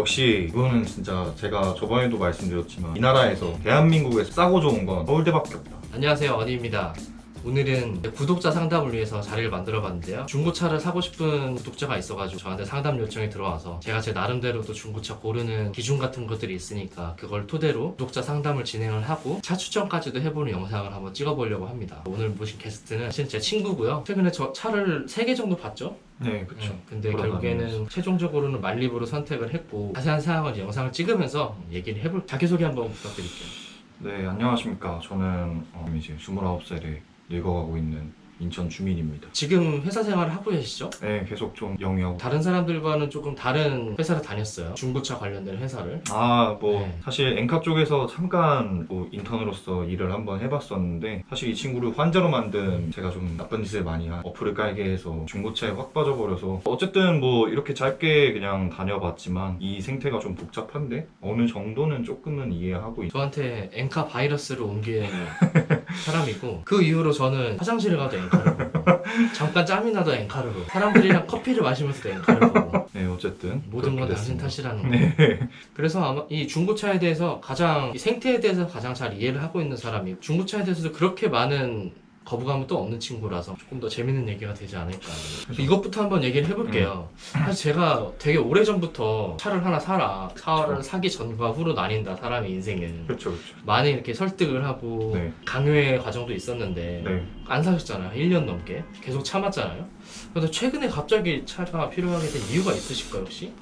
역시 이거는 진짜 제가 저번에도 말씀드렸지만 이 나라에서 대한민국에서 싸고 좋은 건 서울대밖에 없다. 안녕하세요, 어니입니다. 오늘은 구독자 상담을 위해서 자리를 만들어 봤는데요. 중고차를 사고 싶은 구독자가 있어가지고 저한테 상담 요청이 들어와서 제가 제 나름대로도 중고차 고르는 기준 같은 것들이 있으니까 그걸 토대로 구독자 상담을 진행을 하고 차 추천까지도 해보는 영상을 한번 찍어보려고 합니다. 오늘 모신 게스트는 사실 제 친구고요. 최근에 저 차를 3개 정도 봤죠? 네, 그렇죠. 근데 결국에는 최종적으로는 만립으로 선택을 했고 자세한 사항은 영상을 찍으면서 얘기를 해볼 자기소개 한번 부탁드릴게요. 네, 안녕하십니까. 저는 이제 29살에 늙어가고 있는 인천 주민입니다. 지금 회사 생활을 하고 계시죠? 네, 계속 좀 영위하고. 다른 사람들과는 조금 다른 회사를 다녔어요. 중고차 관련된 회사를. 네. 사실 엔카 쪽에서 잠깐 인턴으로서 일을 한번 해봤었는데, 사실 이 친구를 환자로 만든 제가 좀 나쁜 짓을 많이 한 어플을 깔게 해서 중고차에 확 빠져버려서, 어쨌든 이렇게 짧게 그냥 다녀봤지만 이 생태가 좀 복잡한데 어느 정도는 조금은 이해하고 저한테 엔카 바이러스를 옮긴 사람이고, 그 이후로 저는 화장실을 가도 엔카를 보고 잠깐 짬이 나도 엔카를 보고 사람들이랑 커피를 마시면서도 엔카를 보고 네, 어쨌든 모든 건 그렇게 당신 됐습니다. 탓이라는 거. 네. 그래서 아마 이 중고차에 대해서 이 생태에 대해서 가장 잘 이해를 하고 있는 사람이, 중고차에 대해서도 그렇게 많은 거부감은 또 없는 친구라서 조금 더 재밌는 얘기가 되지 않을까. 이것부터 한번 얘기를 해볼게요. 사실 제가 되게 오래전부터 차를 하나 사라, 차를 사기 전과 후로 나뉜다, 사람의 인생은. 그렇죠. 많이 이렇게 설득을 하고 네. 강요의 과정도 있었는데 네. 안 사셨잖아요. 1년 넘게 계속 참았잖아요. 그런데 최근에 갑자기 차가 필요하게 된 이유가 있으실까요, 혹시?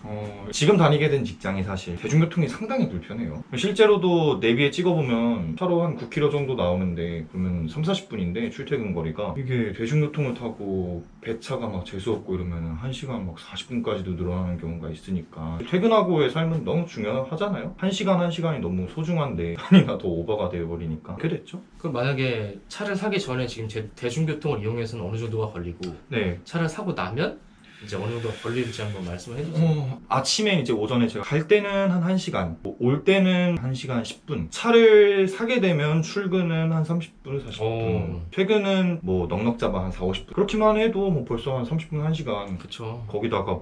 지금 다니게 된 직장이 사실 대중교통이 상당히 불편해요. 실제로도 내비에 찍어보면 차로 한 9km 정도 나오는데 그러면 30-40분인데 출퇴근 거리가, 이게 대중교통을 타고 배차가 막 재수없고 이러면 1시간 막 40분까지도 늘어나는 경우가 있으니까 퇴근하고의 삶은 너무 중요하잖아요. 1시간이 너무 소중한데 아니나 더 오버가 되어버리니까 그렇게 됐죠. 그럼 만약에 차를 사기 전에 지금 대중교통을 이용해서는 어느 정도가 걸리고, 네. 차를 사고 나면 이제 어느 정도 걸릴지 한번 말씀을 해주세요. 아침에 이제 오전에 제가 갈 때는 한 1시간, 올 때는 1시간 10분. 차를 사게 되면 출근은 한 30분, 40분. 퇴근은 넉넉 잡아 한 40-50분. 그렇게만 해도 벌써 한 30분, 1시간. 그쵸. 거기다가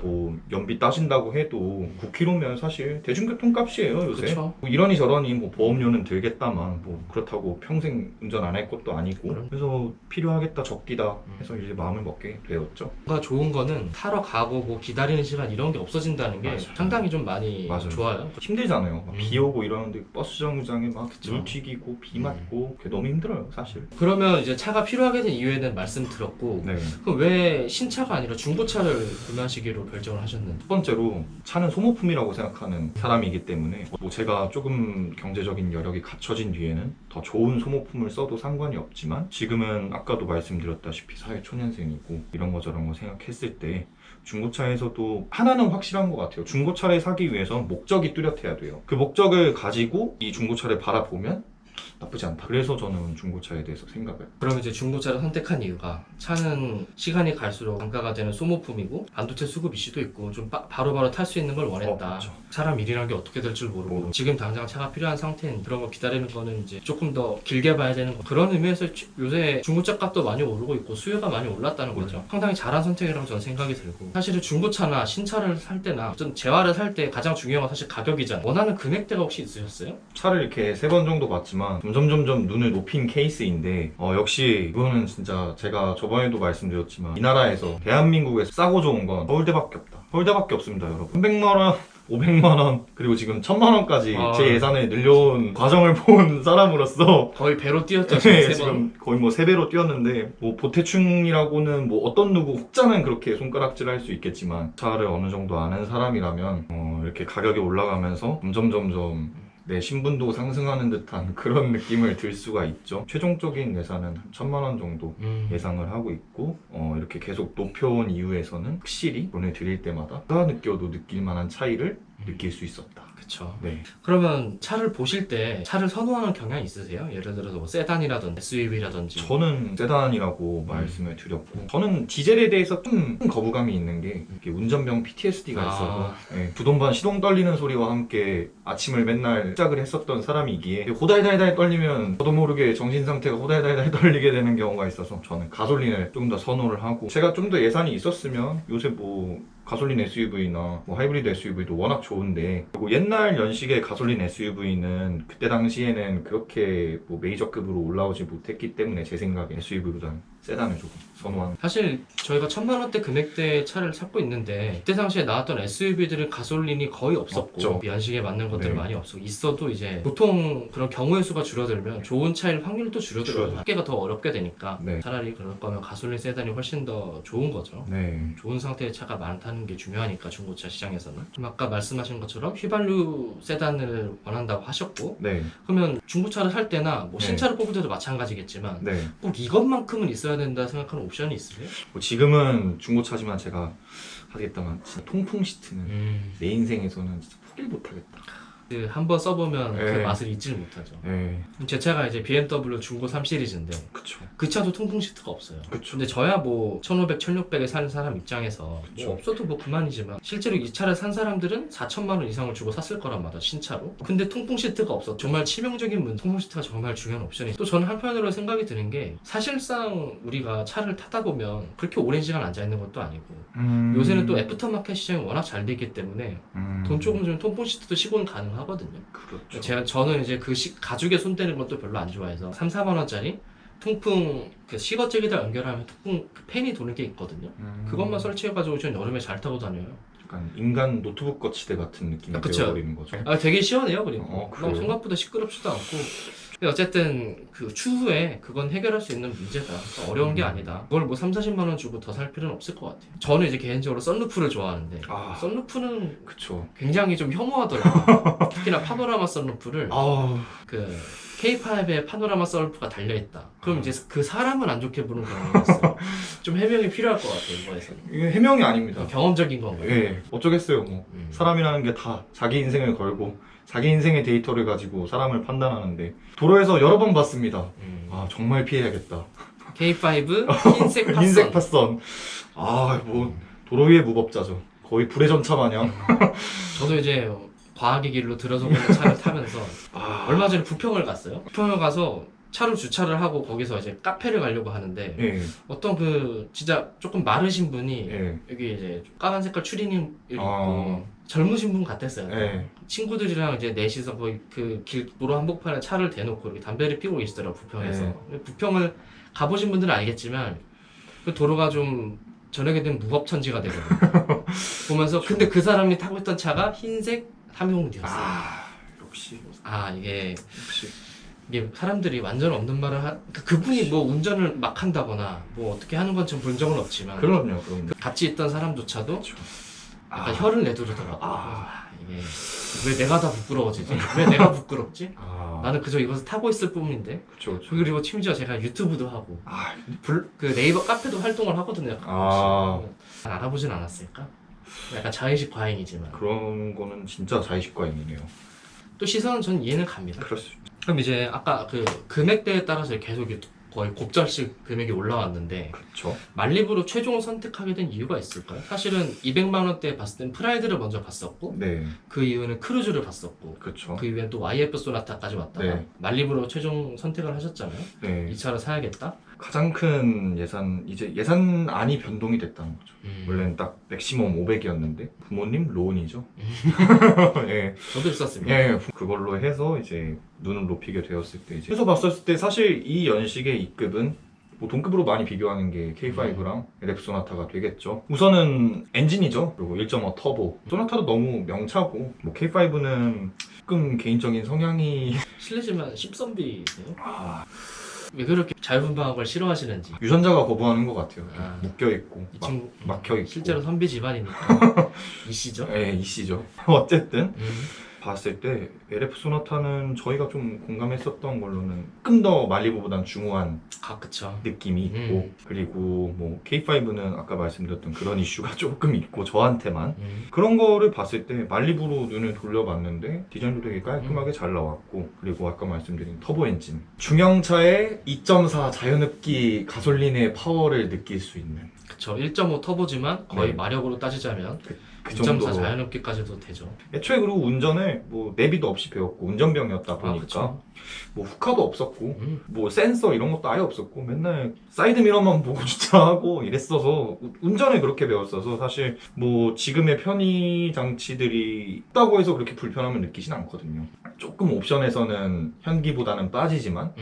연비 따진다고 해도 9km면 사실 대중교통 값이에요, 요새. 그쵸. 이러니 저러니 보험료는 들겠다만 그렇다고 평생 운전 안 할 것도 아니고. 그래서 필요하겠다, 적기다 해서 이제 마음을 먹게 되었죠. 뭔가 좋은 거는 타러 가고 기다리는 시간 이런 게 없어진다는 게 맞아요. 상당히 좀 많이 맞아요. 좋아요. 힘들잖아요. 비 오고 이러는데 버스 정류장에 막 그쵸. 물 튀기고 비 맞고 그게 너무 힘들어요, 사실. 그러면 이제 차가 필요하게 된 이유에는 말씀 들었고, 네. 그럼 왜 신차가 아니라 중고차를 구매하시기로 결정을 하셨는지? 첫 번째로 차는 소모품이라고 생각하는 사람이기 때문에 제가 조금 경제적인 여력이 갖춰진 뒤에는 더 좋은 소모품을 써도 상관이 없지만, 지금은 아까도 말씀드렸다시피 사회초년생이고 이런 거 저런 거 생각했을 때 중고차에서도 하나는 확실한 것 같아요. 중고차를 사기 위해서 목적이 뚜렷해야 돼요. 그 목적을 가지고 이 중고차를 바라보면 나쁘지 않다. 그래서 저는 중고차에 대해서 생각을. 그럼 이제 중고차를 선택한 이유가, 차는 시간이 갈수록 단가가 되는 소모품이고 반도체 수급 이슈도 있고 좀 바로바로 탈 수 있는 걸 원했다. 그렇죠. 사람 일이란 게 어떻게 될 줄 모르고 지금 당장 차가 필요한 상태인 그런 거 기다리는 거는 이제 조금 더 길게 봐야 되는 거. 그런 의미에서 요새 중고차 값도 많이 오르고 있고 수요가 많이 올랐다는 거죠. 상당히 잘한 선택이라고 저는 생각이 들고, 사실은 중고차나 신차를 살 때나 어떤 재화를 살 때 가장 중요한 건 사실 가격이잖아요. 원하는 금액대가 혹시 있으셨어요? 차를 이렇게 3번 정도 봤지만 점점 눈을 높인 케이스인데, 역시 이거는 진짜 제가 저번에도 말씀드렸지만 이 나라에서 대한민국에서 싸고 좋은 건 서울대밖에 없다. 서울대밖에 없습니다, 여러분. 300만원 500만원, 그리고 지금 1000만원까지 제 예산을 늘려온 과정을 본 사람으로서 거의 배로 뛰었죠. 네, 지금 거의 3배로 뛰었는데, 보태충이라고는 어떤 누구 혹자는 그렇게 손가락질 할 수 있겠지만, 차를 어느 정도 아는 사람이라면 이렇게 가격이 올라가면서 점점 내 신분도 상승하는 듯한 그런 느낌을 들 수가 있죠. 최종적인 예산은 한 1000만원 정도 예상을 하고 있고, 이렇게 계속 높여온 이유에서는 확실히 돈을 들일 때마다 내가 느껴도 느낄 만한 차이를 느낄 수 있었다. 그쵸. 네. 그러면 차를 보실 때 차를 선호하는 경향이 있으세요? 예를 들어서 세단이라든지 SUV라든지. 저는 세단이라고 말씀을 드렸고, 저는 디젤에 대해서 좀 거부감이 있는 게 이렇게 운전병 PTSD가 있어서 부동반 시동 떨리는 소리와 함께 아침을 맨날 시작을 했었던 사람이기에 호달달달 떨리면 저도 모르게 정신 상태가 호달달달 떨리게 되는 경우가 있어서 저는 가솔린을 좀 더 선호를 하고, 제가 좀 더 예산이 있었으면 요새 가솔린 SUV나 뭐 하이브리드 SUV도 워낙 좋은데, 그리고 옛날 연식의 가솔린 SUV는 그때 당시에는 그렇게 뭐 메이저급으로 올라오지 못했기 때문에 제 생각에 SUV보다는 세단을 조금 선호하는. 사실 저희가 1000만원대 금액대 차를 찾고 있는데 그때 당시에 나왔던 SUV들은 가솔린이 거의 없었고 없죠. 연식에 맞는 것들이 네. 많이 없었고 있어도 이제 보통 그런 경우의 수가 줄어들면 좋은 차일 확률도 줄어들어요. 합계가 더 어렵게 되니까 네. 차라리 그럴 거면 가솔린 세단이 훨씬 더 좋은 거죠. 네. 좋은 상태의 차가 많다는 게 중요하니까 중고차 시장에서는. 좀 아까 말씀하신 것처럼 휘발유 세단을 원한다고 하셨고, 네. 그러면 중고차를 살 때나 뭐 네. 신차를 뽑을 때도 마찬가지겠지만 네. 꼭 이것만큼은 있어야 된다 생각하는 옵션이 있으세요? 뭐 지금은 중고차지만 제가 하겠다만 진짜 통풍 시트는 내 인생에서는 진짜 포기를 못하겠다. 한번 써보면 그 네. 맛을 잊질 못하죠. 네. 제 차가 이제 BMW 중고 3 시리즈인데 그쵸. 그 차도 통풍 시트가 없어요. 그쵸. 근데 저야 뭐 1500, 1600에 사는 사람 입장에서 그쵸. 뭐 없어도 뭐 그만이지만 실제로 이 차를 산 사람들은 4천만 원 이상을 주고 샀을 거란 말이야, 신차로. 근데 통풍 시트가 없어. 정말 치명적인 문제. 통풍 시트가 정말 중요한 옵션이. 또 저는 한편으로 생각이 드는 게 사실상 우리가 차를 타다 보면 그렇게 오랜 시간 앉아 있는 것도 아니고 요새는 또 애프터마켓 시장이 워낙 잘 돼 있기 때문에 돈 조금 주면 통풍 시트도 시공 가능하거든요. 그렇죠. 저는 이제 그 가죽에 손대는 것도 별로 안 좋아해서 3, 4만 원짜리 통풍 그 시거잭에다 연결하면 통풍 그 팬이 도는 게 있거든요. 그것만 설치해가지고 저는 여름에 잘 타고 다녀요. 약간 인간 노트북 거치대 같은 느낌이 아, 그쵸. 되어버리는 거죠. 되게 시원해요. 그리고 막 그래요? 생각보다 시끄럽지도 않고. 근데 어쨌든 그 추후에 그건 해결할 수 있는 문제다. 그러니까 어려운 게 아니다. 그걸 뭐 3, 40만 원 주고 더 살 필요는 없을 것 같아요. 저는 이제 개인적으로 썬루프를 좋아하는데 썬루프는 그쵸. 굉장히 좀 혐오하더라고요. 특히나 파노라마 썬루프를 그 K5에 파노라마 썬루프가 달려있다. 그럼 이제 그 사람은 안 좋게 보는 경우가 있어요. 좀 해명이 필요할 것 같아요, 이거에서는. 이게 해명이 아닙니다. 경험적인 건가요? 예, 어쩌겠어요. 뭐 사람이라는 게 다 자기 인생을 걸고 자기 인생의 데이터를 가지고 사람을 판단하는데, 도로에서 여러 번 봤습니다. 아, 정말 피해야겠다. K5 흰색 팟선. 흰색 팟선. 뭐 도로 위의 무법자죠. 거의 불의 전차 마냥. 저도 이제 과학의 길로 들어서는 차를 타면서 얼마 전에 부평을 갔어요. 부평을 가서 차로 주차를 하고 거기서 이제 카페를 가려고 하는데 예, 어떤 그 진짜 조금 마르신 분이 예, 여기 이제 까만 색깔 추리닝을 입고 아. 젊으신 분 같았어요. 예. 친구들이랑 이제 넷이서 거의 그 도로 한복판에 차를 대놓고 이렇게 담배를 피우고 계시더라고, 부평에서. 부평을 가보신 분들은 알겠지만 그 도로가 좀 저녁에 되면 무법천지가 되거든요. 보면서 근데 그 사람이 타고 있던 차가 흰색 320D였어요. 역시 이게 사람들이 완전 없는 말을 그분이 뭐 운전을 막 한다거나 뭐 어떻게 하는 건 전 본 적은 없지만 그럼요. 같이 있던 사람조차도 그렇죠. 약간 혀를 내두르더라고. 이게 왜 내가 다 부끄러워지지? 왜 내가 부끄럽지? 나는 그저 이것을 타고 있을 뿐인데. 그렇죠. 그리고 심지어 제가 유튜브도 하고 그 네이버 카페도 활동을 하거든요. 알아보진 않았을까? 약간 자의식 과잉이지만 그런 거는 진짜 자의식 과잉이네요. 또 시선은 전 이해는 갑니다. 그럴 수 있죠. 그럼 이제 아까 그 금액대에 따라서 계속 거의 곱절씩 금액이 올라왔는데 그렇죠. 말리부로 최종 선택하게 된 이유가 있을까요? 사실은 200만 원대에 봤을 땐 프라이드를 먼저 봤었고 네, 그 이후는 크루즈를 봤었고 그렇죠. 그 이후엔 또 YF 소나타까지 왔다가 네. 말리부로 최종 선택을 하셨잖아요. 네, 이 차를 사야겠다. 가장 큰 예산안이 변동이 됐다는 거죠. 원래는 딱 맥시멈 500이었는데 부모님 론이죠. 예, 저도 있었습니다. 예, 그걸로 해서 이제 눈을 높이게 되었을 때 이제 해서 봤었을 때 사실 이 연식의 E급은 뭐 동급으로 많이 비교하는 게 K5랑 LF 소나타가 되겠죠. 우선은 엔진이죠. 그리고 1.5 터보. 소나타도 너무 명차고 뭐 K5는 조금 개인적인 성향이 실례지만 10선비세요? 왜 그렇게 자유분방한 걸 싫어하시는지. 유전자가 거부하는 것 같아요. 아. 묶여있고 이 친구 막혀있고. 실제로 선비 집안이니까 이씨죠? 예, 이씨죠. 어쨌든 봤을 때 LF 소나타는 저희가 좀 공감했었던 걸로는 조금 더 말리부보단 중후한 그쵸. 느낌이 있고, 그리고 뭐 K5는 아까 말씀드렸던 그런 이슈가 조금 있고 저한테만 그런 거를 봤을 때 말리부로 눈을 돌려봤는데 디자인도 되게 깔끔하게 잘 나왔고, 그리고 아까 말씀드린 터보 엔진 중형차의 2.4 자연흡기 가솔린의 파워를 느낄 수 있는. 그쵸. 1.5 터보지만 거의 네. 마력으로 따지자면 그 2.4 정도로. 자연흡기까지도 되죠. 애초에 그리고 운전을 뭐 내비도 없이 배웠고 운전병이었다 보니까 그쵸. 뭐 후카도 없었고 음. 뭐 센서 이런 것도 아예 없었고 맨날 사이드 미러만 보고 주차하고 이랬어서 운전을 그렇게 배웠어서 사실 뭐 지금의 편의 장치들이 있다고 해서 그렇게 불편함을 느끼진 않거든요. 조금 옵션에서는 현기보다는 빠지지만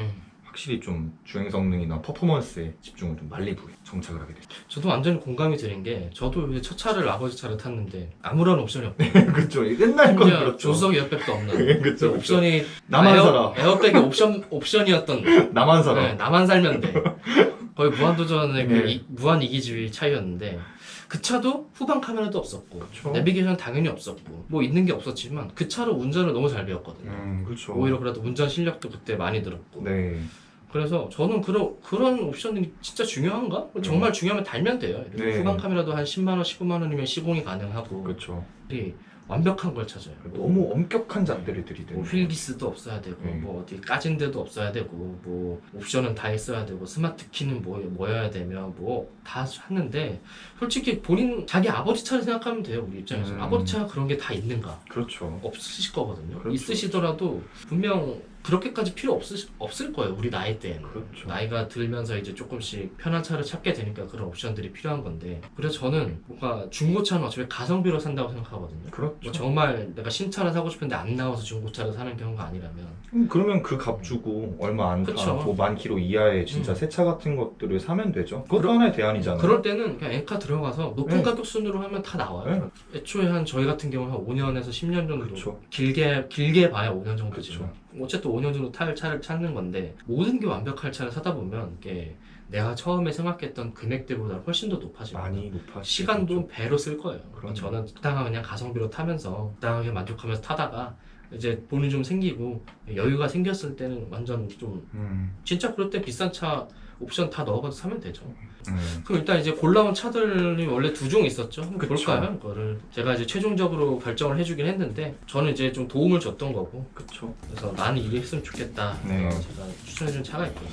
확실히 좀 주행 성능이나 퍼포먼스에 집중을 좀 말리부에 정착을 하게 됐죠. 저도 완전히 공감이 드는 게 저도 이제 첫 차를 아버지 차를 탔는데 아무런 옵션이 없고 그렇죠. 옛날 건 심지어 그렇죠. 조수석 에어백도 없는 그쵸, 그쵸. 옵션이 나만 살아. 에어백이 옵션이었던 나만 살아. 네, 나만 살면 돼. 거의 무한도전의 그 네. 무한 이기주의 차이였는데 그 차도 후방 카메라도 없었고 그쵸. 내비게이션 당연히 없었고 뭐 있는 게 없었지만 그 차로 운전을 너무 잘 배웠거든요. 그렇죠. 오히려 그래도 운전 실력도 그때 많이 늘었고 네. 그래서 저는 그런 옵션이 진짜 중요한가? 정말 중요하면 달면 돼요. 이렇게 네. 후방 카메라도 한 10만 원, 15만 원이면 시공이 가능하고 그렇죠. 이 완벽한 걸 찾아요. 너무 엄격한 잣대를 들이대는. 뭐 휠기스도 없어야 되고 네. 뭐 어디 까진 데도 없어야 되고 뭐 옵션은 다 있어야 되고 스마트 키는 뭐여야 되며 뭐 다 하는데 솔직히 본인 자기 아버지 차를 생각하면 돼요. 우리 입장에서 아버지 차가 그런 게 다 있는가? 그렇죠. 없으실 거거든요. 그렇죠. 있으시더라도 분명 그렇게까지 필요 없을 거예요. 우리 나이 때는. 그렇죠. 나이가 들면서 이제 조금씩 편한 차를 찾게 되니까 그런 옵션들이 필요한 건데 그래서 저는 뭔가 중고차는 어차피 가성비로 산다고 생각하거든요. 그렇죠. 뭐 정말 내가 신차를 사고 싶은데 안 나와서 중고차를 사는 경우가 아니라면 그러면 그 값 주고 얼마 안 그쵸. 타고 10,000km 이하의 진짜 새 차 같은 것들을 사면 되죠. 그것도 하나의 대안이잖아요. 그럴 때는 그냥 엔카 들어가서 높은 네. 가격 순으로 하면 다 나와요. 애초에 한 저희 같은 경우는 한 5년에서 10년 정도 그쵸. 길게 봐야 5년 정도지만 그쵸. 어쨌든 5년 정도 탈 차를 찾는 건데 모든 게 완벽할 차를 사다 보면 이게 내가 처음에 생각했던 금액대보다 훨씬 더 높아지고 많이 높아지죠. 시간도 배로 쓸 거예요. 그럼요. 저는 적당한 그냥 가성비로 타면서 적당하게 만족하면서 타다가 이제 돈이 좀 생기고 여유가 생겼을 때는 완전 좀 진짜 그럴 때 비싼 차 옵션 다 넣어가지고 사면 되죠. 그럼 일단 이제 골라온 차들이 원래 두 종 있었죠. 한번 그쵸. 볼까요? 그거를 제가 이제 최종적으로 결정을 해주긴 했는데 저는 이제 좀 도움을 줬던 거고 그렇죠. 그래서 나는 이래 했으면 좋겠다. 네. 제가 추천해준 차가 있거든요.